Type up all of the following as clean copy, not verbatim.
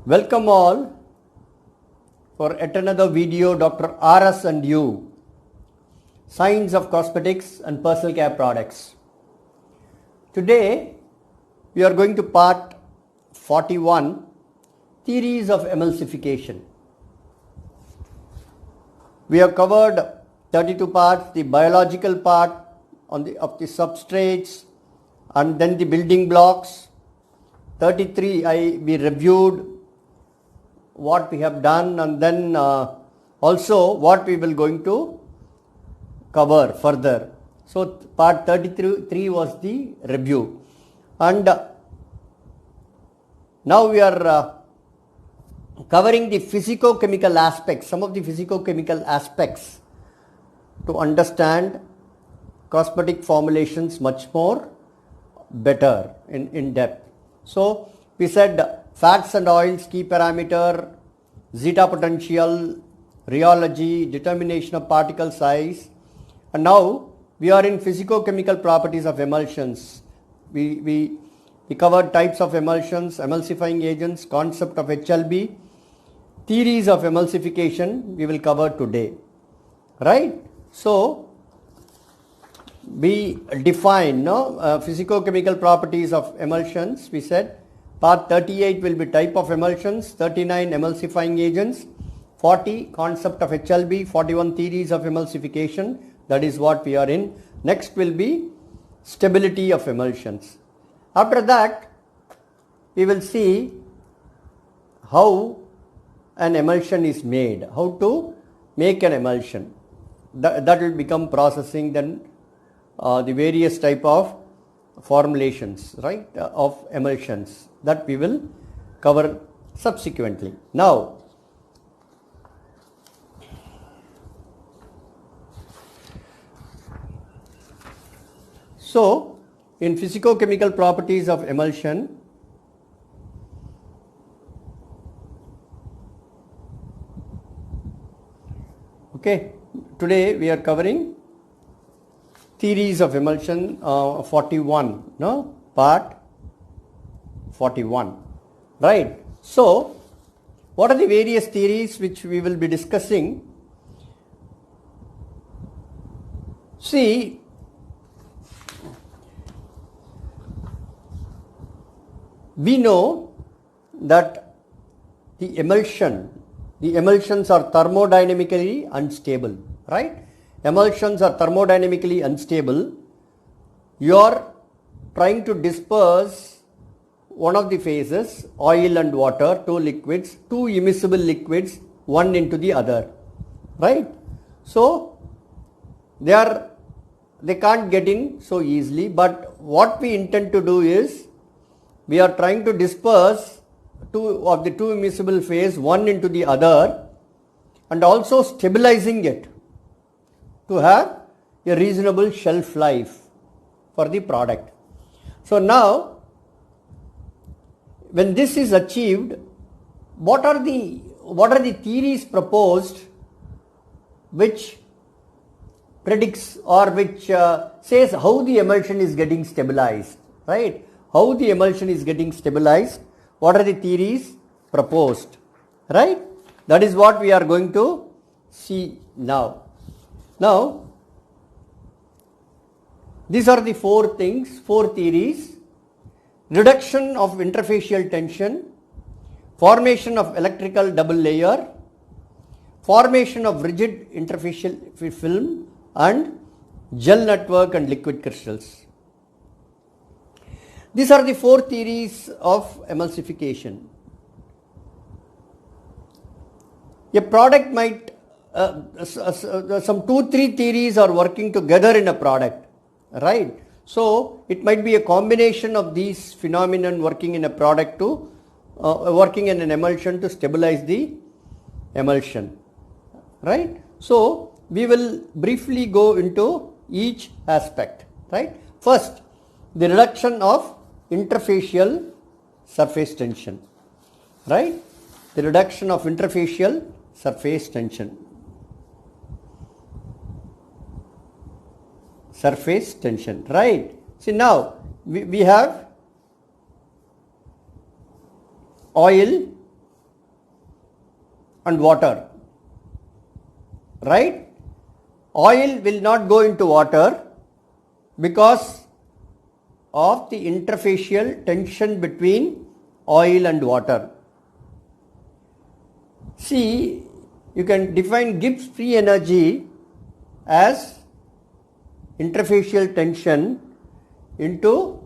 Welcome all for yet another video. Dr. RS and you, Science of Cosmetics and Personal Care Products. Today we are going to part 41, Theories of Emulsification. We have covered 32 parts, the biological part of the substrates and then the building blocks. 33 we reviewed what we have done, and then also what we will going to cover further. So part 33 was the review, and now we are covering the physico-chemical aspects, some of the physico-chemical aspects to understand cosmetic formulations much more better in depth. So we said fats and oils, key parameter, zeta potential, rheology, determination of particle size, and now we are in physico-chemical properties of emulsions. We covered types of emulsions, emulsifying agents, concept of HLB, theories of emulsification we will cover today, right? So we define physico-chemical properties of emulsions. We said part 38 will be type of emulsions, 39 emulsifying agents, 40 concept of HLB, 41 theories of emulsification. That is what we are in. Next will be stability of emulsions. After that we will see how an emulsion is made, how to make an emulsion. That will become processing, then the various type of formulations, right, of emulsions, that we will cover subsequently. Now so in physico-chemical properties of emulsion, okay, today we are covering theories of emulsion 41, part 41, right? So what are the various theories which we will be discussing? See, we know that the emulsions are thermodynamically unstable, right? Emulsions are thermodynamically unstable. You are trying to disperse one of the phases, oil and water, two liquids, two immiscible liquids, one into the other, right? So they can't get in so easily, but what we intend to do is we are trying to disperse two of the two immiscible phase, one into the other, and also stabilizing it to have a reasonable shelf life for the product. So now when this is achieved, what are the theories proposed which predicts or which says how the emulsion is getting stabilized, right? How the emulsion is getting stabilized, what are the theories proposed, right? That is what we are going to see now. Now, these are the four theories: reduction of interfacial tension, formation of electrical double layer, formation of rigid interfacial film, and gel network and liquid crystals. These are the four theories of emulsification. A product might some 2-3 theories are working together in a product, right? So it might be a combination of these phenomenon working in a product to working in an emulsion to stabilize the emulsion, right? So we will briefly go into each aspect, right? First, the reduction of interfacial surface tension, right? The reduction of interfacial surface tension. Right? See, now we have oil and water, right? Oil will not go into water because of the interfacial tension between oil and water. See, you can define Gibbs free energy as interfacial tension into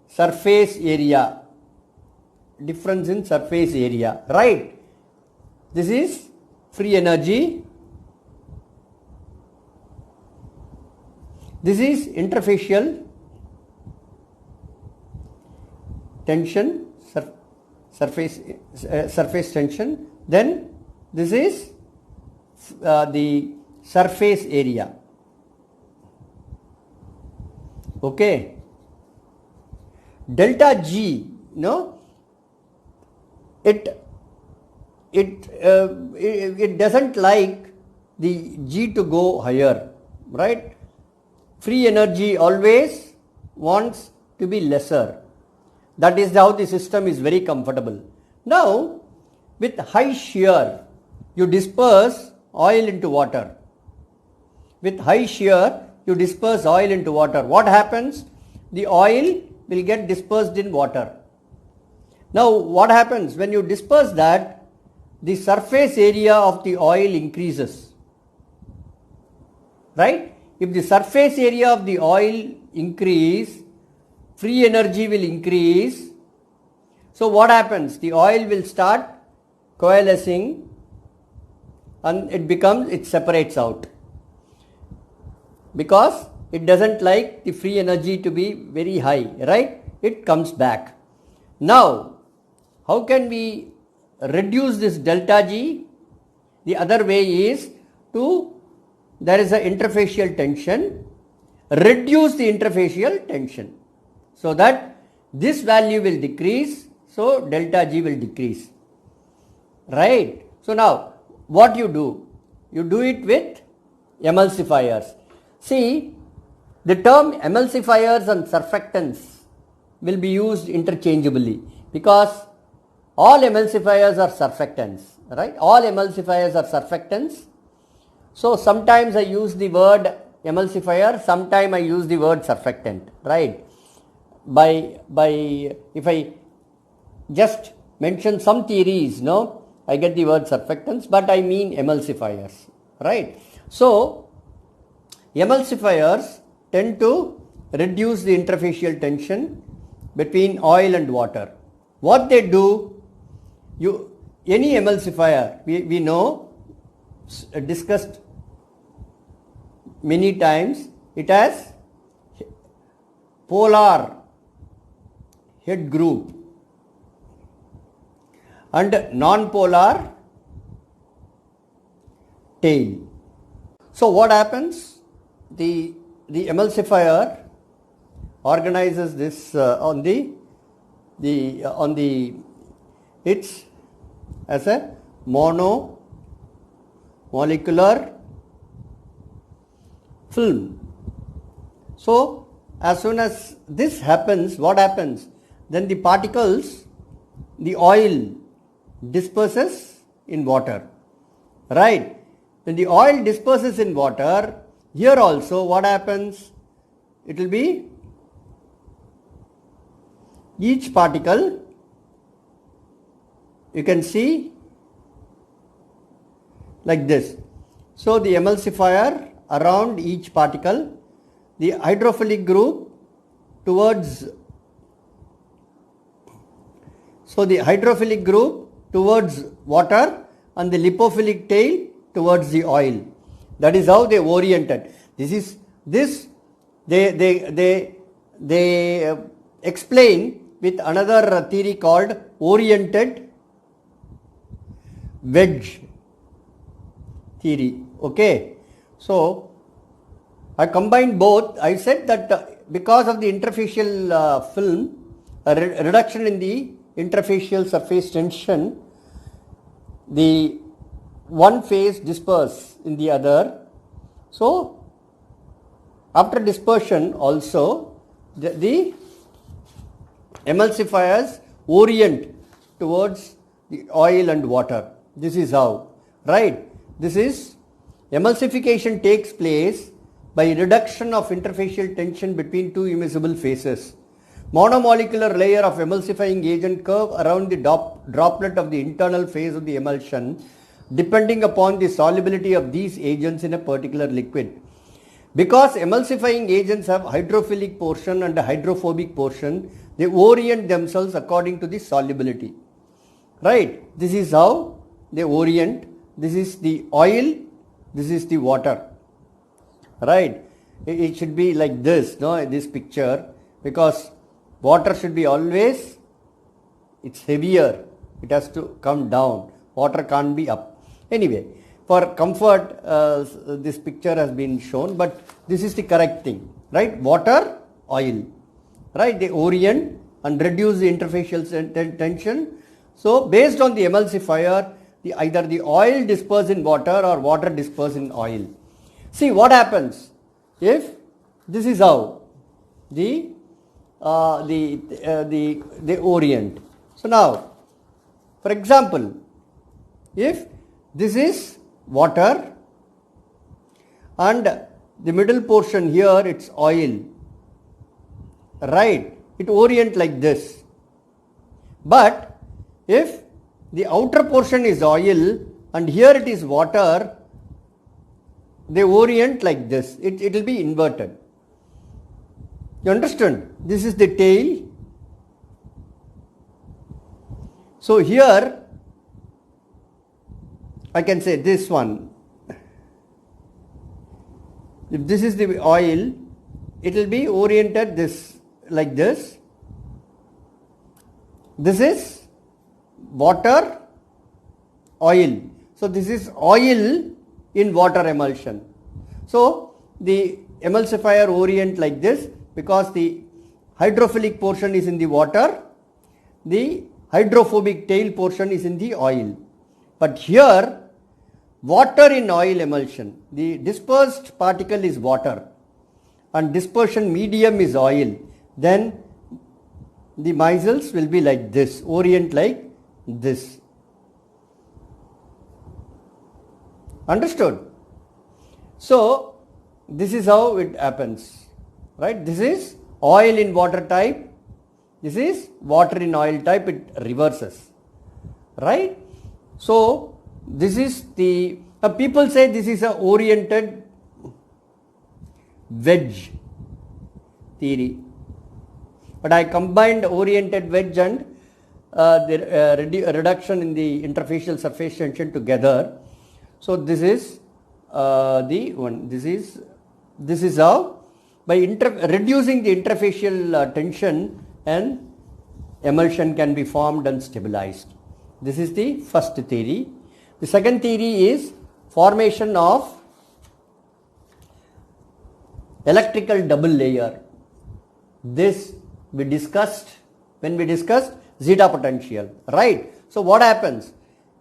surface area, difference in surface area, right? This is free energy. This is interfacial tension, surface tension. Then this is the surface area. Okay. Delta G, it doesn't like the G to go higher, right? Free energy always wants to be lesser. That is how the system is very comfortable. Now, with high shear, you disperse oil into water. With high shear, you disperse oil into water. What happens? The oil will get dispersed in water. Now, what happens when you disperse that? The surface area of the oil increases, right? If the surface area of the oil increase, free energy will increase. So what happens? The oil will start coalescing and it separates out, because it doesn't like the free energy to be very high, right? It comes back. Now, how can we reduce this delta G? The other way is there is an interfacial tension, reduce the interfacial tension so that this value will decrease, so delta G will decrease, right? So now what you do? You do it with emulsifiers. See, the term emulsifiers and surfactants will be used interchangeably because all emulsifiers are surfactants, right? All emulsifiers are surfactants. So sometimes I use the word emulsifier, sometimes I use the word surfactant, right? If I just mention some theories, I get the word surfactants, but I mean emulsifiers, right? So emulsifiers tend to reduce the interfacial tension between oil and water. What they do, any emulsifier, we know, discussed many times, it has polar head group and non-polar tail. So what happens? The emulsifier organizes this it's as a monomolecular film. So as soon as this happens, what happens? Then the particles, the oil disperses in water, right? When the oil disperses in water, here also what happens? It will be each particle, you can see like this. So the emulsifier around each particle, the hydrophilic group towards, water and the lipophilic tail towards the oil. That is how they oriented. They explain with another theory called oriented wedge theory. Okay, so I combined both. I said that because of the interfacial film, a reduction in the interfacial surface tension, the one phase disperse in the other. So after dispersion also the emulsifiers orient towards the oil and water. This is how, right? This is emulsification takes place by reduction of interfacial tension between two immiscible phases. Monomolecular layer of emulsifying agent curve around the droplet of the internal phase of the emulsion, depending upon the solubility of these agents in a particular liquid. Because emulsifying agents have hydrophilic portion and a hydrophobic portion, they orient themselves according to the solubility. Right? This is how they orient. This is the oil, this is the water. Right? It should be like this, no, this picture, because water should be always, it's heavier, it has to come down, water can't be up. Anyway, for comfort, this picture has been shown, but this is the correct thing, right? Water, oil, right? They orient and reduce the interfacial tension. So, based on the emulsifier, either the oil disperses in water or water disperses in oil. See what happens if this is how they orient. So now, for example, if this is water and the middle portion here it's oil, right? It orient like this. But if the outer portion is oil and here it is water, they orient like this. It will be inverted. You understand? This is the tail. So here I can say this one. If this is the oil, it will be oriented this like this. This is water, oil. So this is oil in water emulsion. So the emulsifier orient like this because the hydrophilic portion is in the water, the hydrophobic tail portion is in the oil. But here water in oil emulsion, the dispersed particle is water and dispersion medium is oil, then the micelles will be like this, orient like this. Understood? So this is how it happens, right? This is oil in water type, this is water in oil type, it reverses, right? So this is the, people say this is a oriented wedge theory, but I combined oriented wedge and the reduction in the interfacial surface tension together. So this is the one, this is how by reducing the interfacial tension and emulsion can be formed and stabilized. This is the first theory. The second theory is formation of electrical double layer. This we discussed when we discussed zeta potential, right? So what happens?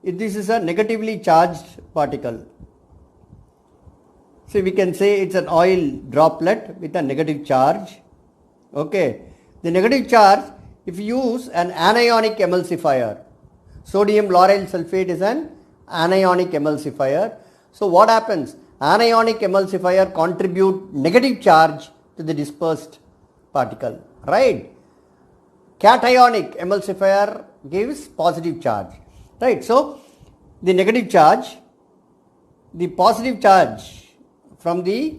If this is a negatively charged particle, so we can say it's an oil droplet with a negative charge. Okay, the negative charge, if you use an anionic emulsifier, sodium lauryl sulfate is an anionic emulsifier. So what happens? Anionic emulsifier contribute negative charge to the dispersed particle, right? Cationic emulsifier gives positive charge, right? So the negative charge, the positive charge from the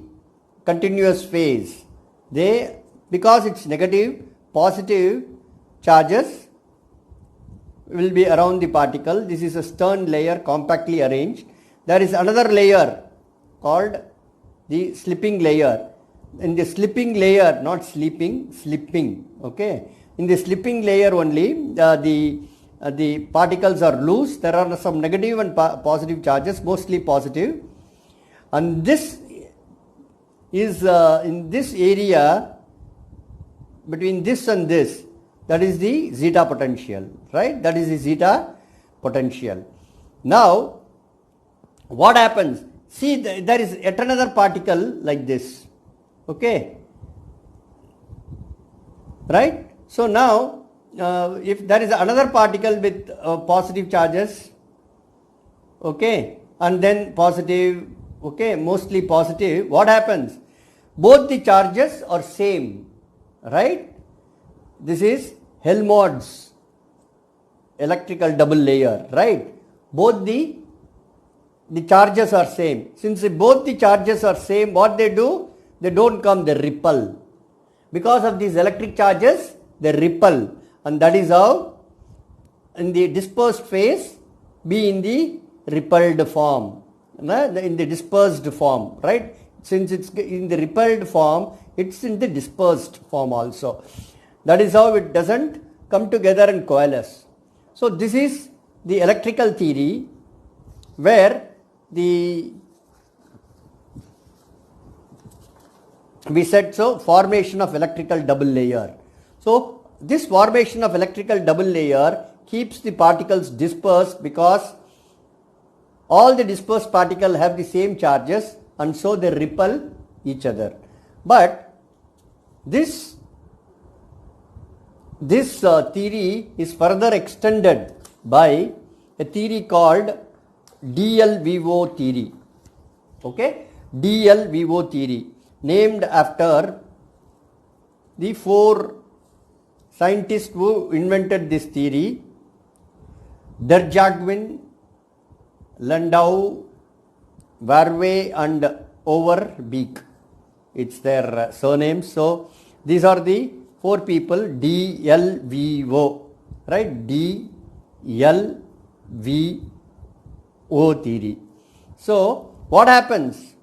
continuous phase, they, because it's negative, positive charges will be around the particle. This is a Stern layer compactly arranged. There is another layer called the slipping layer. In the slipping layer, not sleeping, slipping, okay. In the slipping layer only, the particles are loose. There are some negative and positive charges, mostly positive. And this is in this area between this and this, that is the zeta potential, right? That is the zeta potential. Now, what happens? See, there is yet another particle like this, okay, right? So now, if there is another particle with positive charges, okay, and then positive, okay, mostly positive, what happens? Both the charges are same, right? This is Helmholtz electrical double layer, right? Both the charges are same. Since both the charges are same, what they do? They don't come, they repel. Because of these electric charges, they repel, and that is how in the dispersed phase be in the repelled form, in the dispersed form, right? Since it's in the repelled form, it's in the dispersed form also. That is how it doesn't come together and coalesce. So this is the electrical theory where we said so formation of electrical double layer. So this formation of electrical double layer keeps the particles dispersed because all the dispersed particles have the same charges and so they repel each other. But this theory is further extended by a theory called DLVO theory. Okay, DLVO theory, named after the 4 scientists who invented this theory: Derjaguin, Landau, Verwey and Overbeek. It's their surnames. So these are the 4 people, DLVO, right? DLVO theory. So what happens?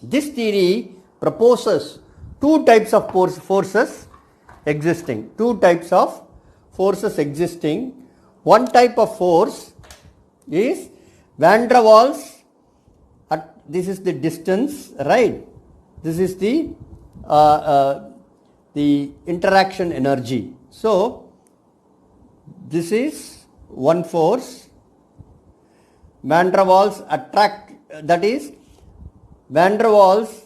This theory proposes 2 types of forces existing. 2 types of forces existing. One type of force is van der Waals. This is the distance, right? This is the interaction energy. So this is one force. Van der Waals attract, that is van der Waals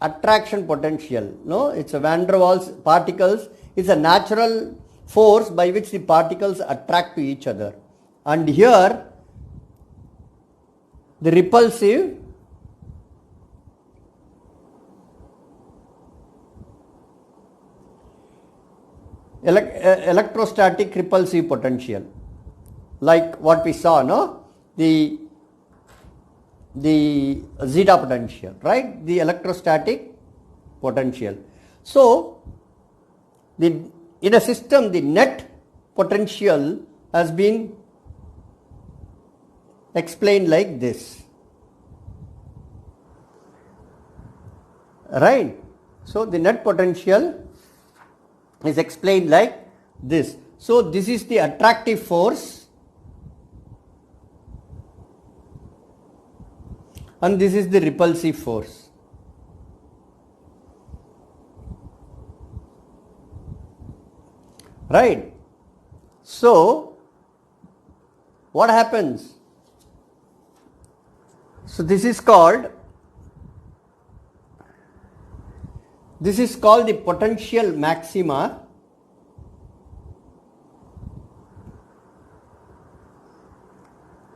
attraction potential. No, it's a van der Waals particles. It's a natural force by which the particles attract to each other. And here the repulsive electrostatic repulsive potential, like what we saw, no? The zeta potential, right? The electrostatic potential. So in a system, the net potential has been explained like this, right? So the net potential is explained like this. So this is the attractive force and this is the repulsive force. Right? So what happens? So this is called the potential maxima,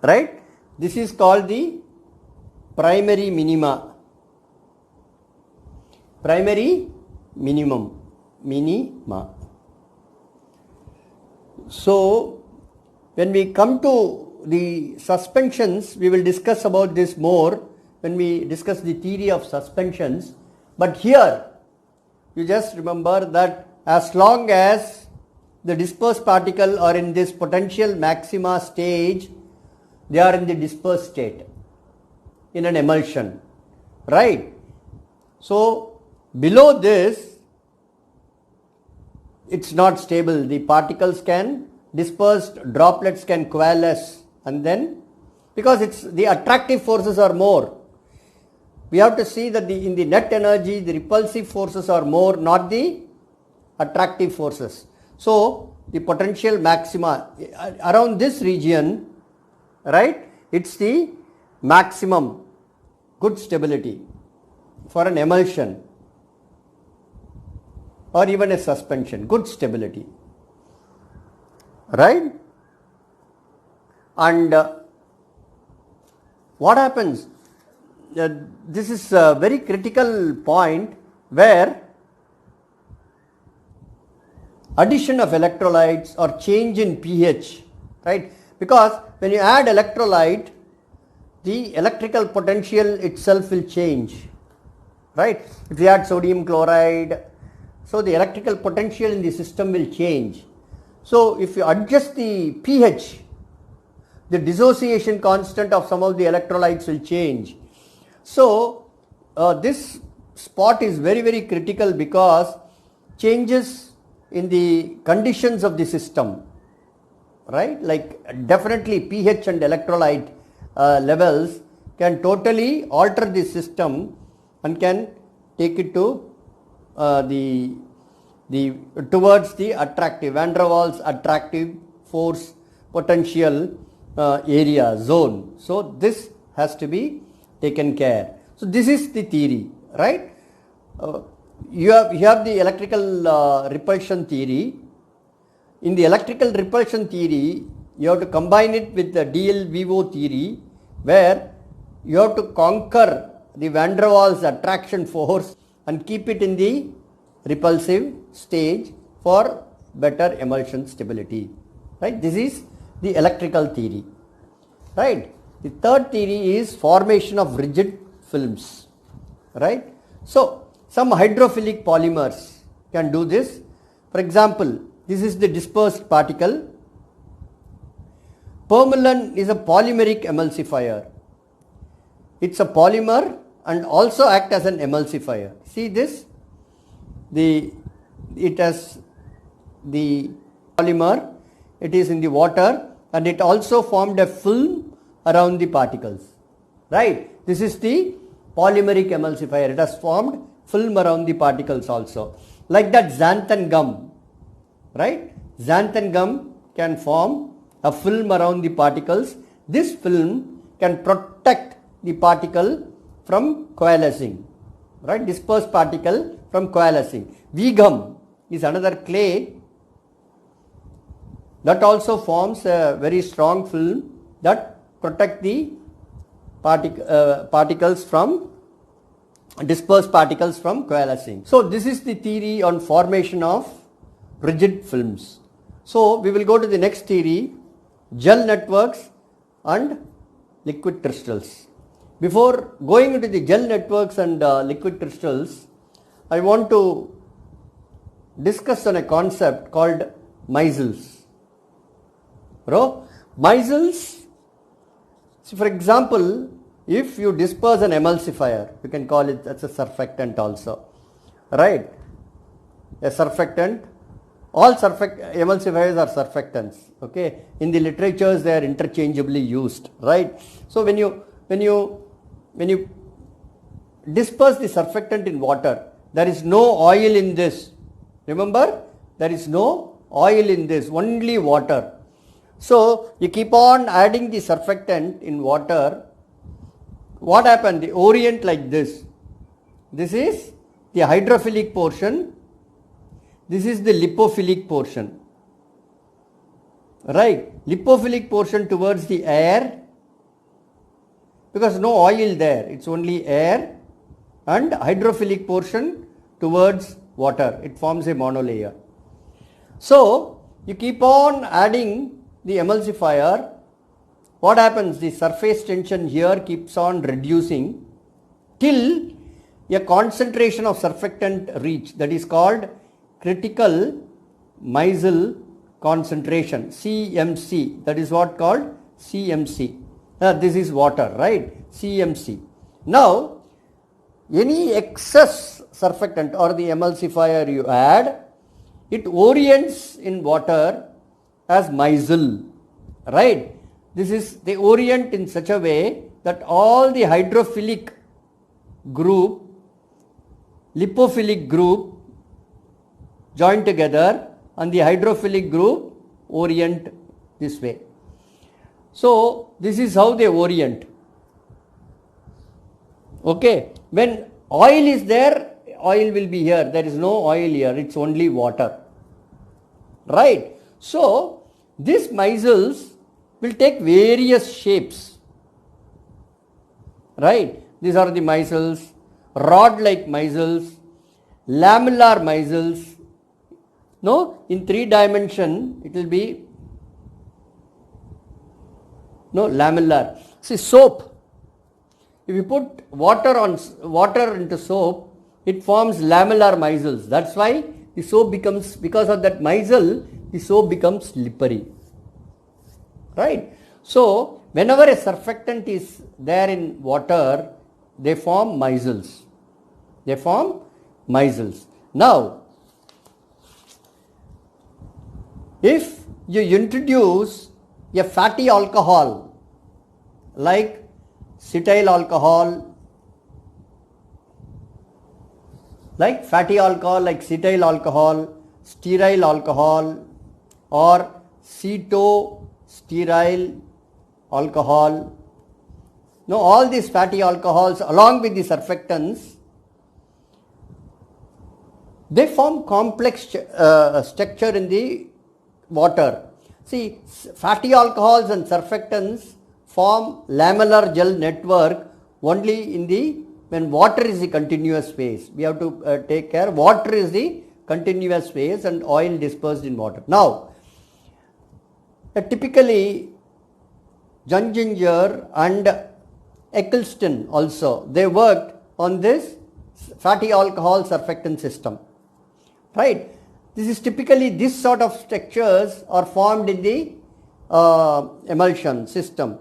right? This is called the primary minima, primary minimum, minima. So when we come to the suspensions, we will discuss about this more when we discuss the theory of suspensions. But here you just remember that as long as the dispersed particles are in this potential maxima stage, they are in the dispersed state in an emulsion, right? So below this, it's not stable. The particles can, dispersed droplets can coalesce, and then because it's the attractive forces are more, we have to see that in the net energy the repulsive forces are more, not the attractive forces. So the potential maxima around this region, right, it's the maximum good stability for an emulsion or even a suspension, good stability, right? And what happens? This is a very critical point where addition of electrolytes or change in pH, right? Because when you add electrolyte, the electrical potential itself will change, right? If you add sodium chloride, so the electrical potential in the system will change. So if you adjust the pH, the dissociation constant of some of the electrolytes will change. So this spot is very, very critical because changes in the conditions of the system, right? Like definitely pH and electrolyte levels can totally alter the system and can take it to towards the attractive van der Waals attractive force potential area zone. So this has to be taken care. So this is the theory, right? You have the electrical repulsion theory. In the electrical repulsion theory, you have to combine it with the DLVO theory, where you have to conquer the van der Waals attraction force and keep it in the repulsive stage for better emulsion stability, right? This is the electrical theory, right? The third theory is formation of rigid films, right? So some hydrophilic polymers can do this. For example, this is the dispersed particle. Permalin is a polymeric emulsifier. It's a polymer and also act as an emulsifier. See this? It has the polymer, it is in the water, and it also formed a film around the particles, right? This is the polymeric emulsifier. It has formed film around the particles also. Like that xanthan gum, right? Xanthan gum can form a film around the particles. This film can protect the particle from coalescing, right? Dispersed particle from coalescing. Vigum is another clay that also forms a very strong film that protect the particles from dispersed particles from coalescing. So this is the theory on formation of rigid films. So we will go to the next theory, gel networks and liquid crystals. Before going into the gel networks and liquid crystals, I want to discuss on a concept called micelles. Micelles, so for example, if you disperse an emulsifier, you can call it as a surfactant also, right? A surfactant, all emulsifiers are surfactants, okay? In the literatures they are interchangeably used, right? So when you disperse the surfactant in water, there is no oil in this. Remember, there is no oil in this, only water. So you keep on adding the surfactant in water. What happened? They orient like this. This is the hydrophilic portion. This is the lipophilic portion. Right? Lipophilic portion towards the air, because no oil there, it's only air, and hydrophilic portion towards water. It forms a monolayer. So you keep on adding the emulsifier. What happens? The surface tension here keeps on reducing till a concentration of surfactant reach, that is called critical micelle concentration, CMC. That is what called CMC. This is water, right? CMC. Now any excess surfactant or the emulsifier you add, it orients in water as micelle, right? This is, they orient in such a way that all the hydrophilic group, lipophilic group join together and the hydrophilic group orient this way. So this is how they orient. Okay, when oil is there, oil will be here. There is no oil here, it's only water, right? So these micelles will take various shapes, right? These are the micelles, rod-like micelles, lamellar micelles. No, in 3 dimension it will be lamellar. See, soap. If you put water into soap, it forms lamellar micelles. That's why the soap becomes, because of that micelle, the soap becomes slippery. Right? So, whenever a surfactant is there in water, they form micelles. Now, if you introduce a fatty alcohol like cetyl alcohol, like fatty alcohol like cetyl alcohol, stearyl alcohol, or ceto-stearyl alcohol. Now all these fatty alcohols along with the surfactants, they form complex structure in the water. See, fatty alcohols and surfactants form lamellar gel network only in the when water is the continuous phase. We have to take care. Water is the continuous phase and oil dispersed in water. Now, typically Junginger and Eccleston also, they worked on this fatty alcohol surfactant system. Right? This is typically, this sort of structures are formed in the emulsion system.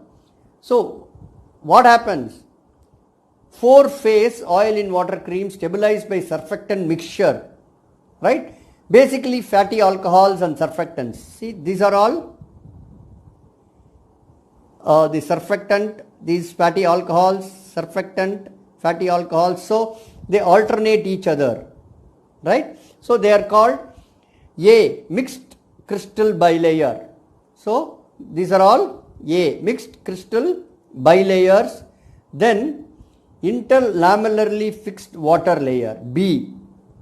So, what happens? 4-phase oil in water cream stabilized by surfactant mixture, right? Basically fatty alcohols and surfactants. See, these are all the surfactant, these fatty alcohols, surfactant, fatty alcohols. So, they alternate each other, right? So, they are called A, mixed crystal bilayer. So, these are all A, mixed crystal bilayers. Then interlamellarly fixed water layer, B.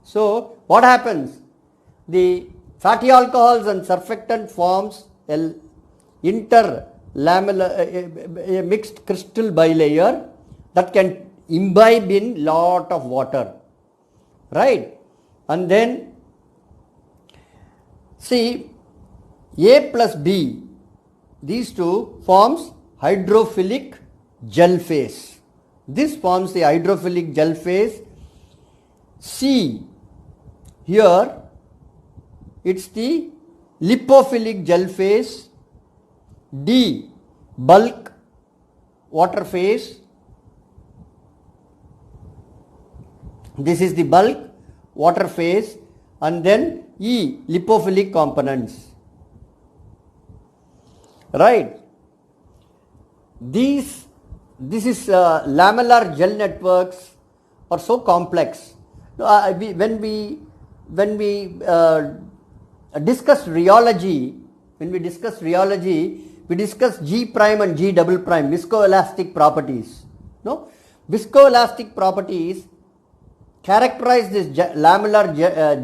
So, what happens? The fatty alcohols and surfactant forms a mixed crystal bilayer that can imbibe in lot of water, right? And then see, A plus B, these two forms hydrophilic gel phase. This forms the hydrophilic gel phase. C, here it's the lipophilic gel phase. D, bulk water phase. This is the bulk water phase. And then E, lipophilic components. Right? This is lamellar gel networks are so complex. When we discuss rheology, we discuss G prime and G double prime, viscoelastic properties. No, viscoelastic properties characterize this lamellar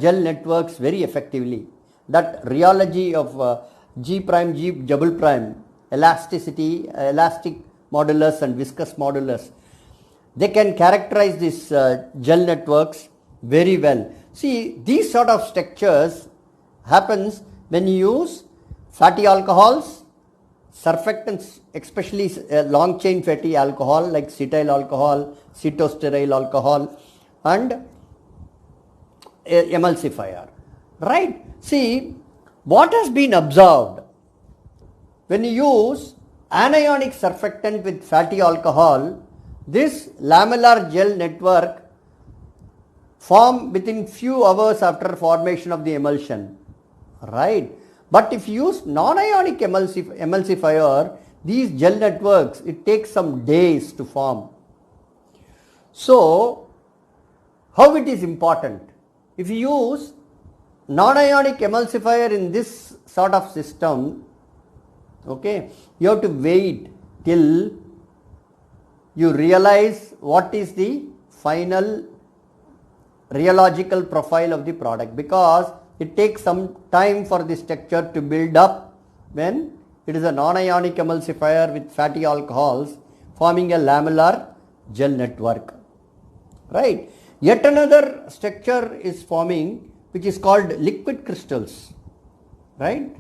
gel networks very effectively. That rheology of G prime, G double prime, elasticity, elastic modulus and viscous modulus, they can characterize these gel networks very well. See, these sort of structures happens when you use fatty alcohols, surfactants, especially long chain fatty alcohol like cetyl alcohol, cetostearyl alcohol, and emulsifier. Right? See, what has been observed when you use anionic surfactant with fatty alcohol, this lamellar gel network form within few hours after formation of the emulsion, right? But if you use non-ionic emulsifier, these gel networks, it takes some days to form. So, how it is important? If you use non-ionic emulsifier in this sort of system, okay, you have to wait till you realize what is the final rheological profile of the product, because it takes some time for the structure to build up when it is a non-ionic emulsifier with fatty alcohols forming a lamellar gel network. Right. Yet another structure is forming which is called liquid crystals. Right.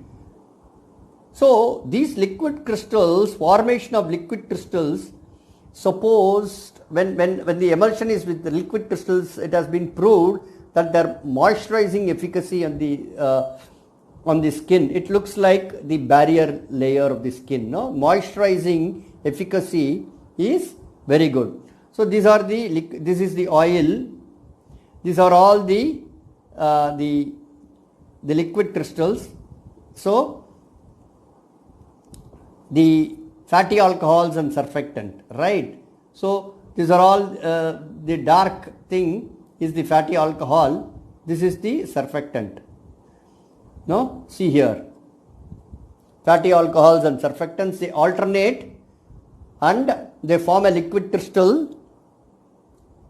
So these liquid crystals, formation of liquid crystals, supposed when the emulsion is with the liquid crystals, it has been proved that their moisturizing efficacy on the skin, it looks like the barrier layer of the skin. No, moisturizing efficacy is very good. So these are this is the oil. These are all the liquid crystals. So the fatty alcohols and surfactant, right? So these are all the dark thing is the fatty alcohol. This is the surfactant. No, see here, fatty alcohols and surfactants, they alternate and they form a liquid crystal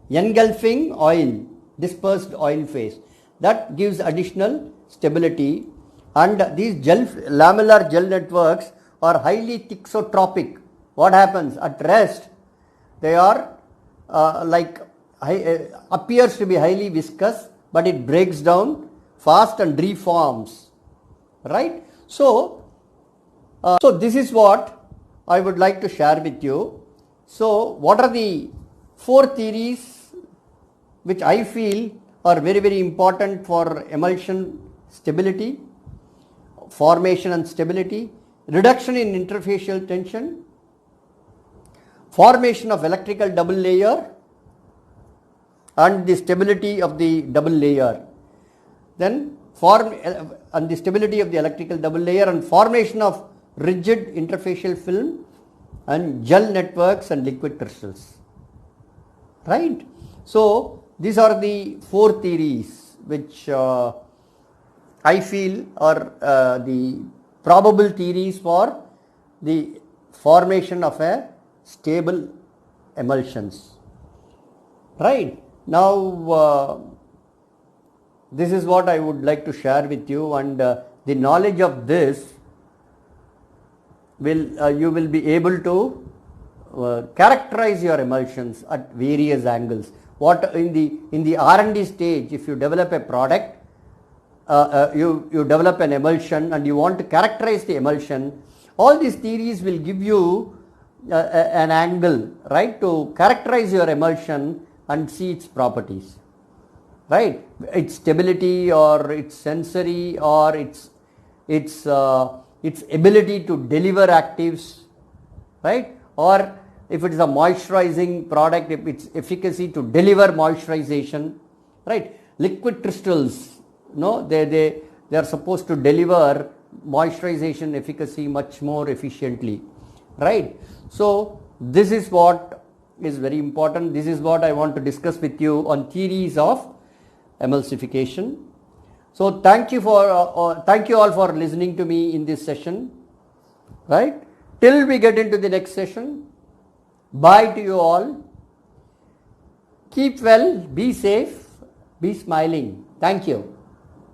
engulfing oil, dispersed oil phase. That gives additional stability, and these lamellar gel networks are highly thixotropic. What happens at rest? They are appears to be highly viscous, but it breaks down fast and reforms. Right? So this is what I would like to share with you. So what are the 4 theories which I feel are very, very important for emulsion stability, formation and stability, reduction in interfacial tension, formation of electrical double layer and the stability of the double layer, then and the stability of the electrical double layer and formation of rigid interfacial film and gel networks and liquid crystals. Right? So these are the 4 theories which I feel are the probable theories for the formation of a stable emulsions. Right? Now this is what I would like to share with you, and the knowledge of this will you will be able to characterize your emulsions at various angles. What in the R&D stage, if you develop a product, you develop an emulsion and you want to characterize the emulsion, all these theories will give you an angle, right, to characterize your emulsion and see its properties. Right, its stability or its sensory or its ability to deliver actives, right? Or if it is a moisturizing product, if its efficacy to deliver moisturization, right? Liquid crystals, no, they are supposed to deliver moisturization efficacy much more efficiently, right? So this is what is very important. This is what I want to discuss with you on theories of emulsification. So thank you all for listening to me in this session. Right? Till we get into the next session. Bye to you all. Keep well, be safe, be smiling. Thank you.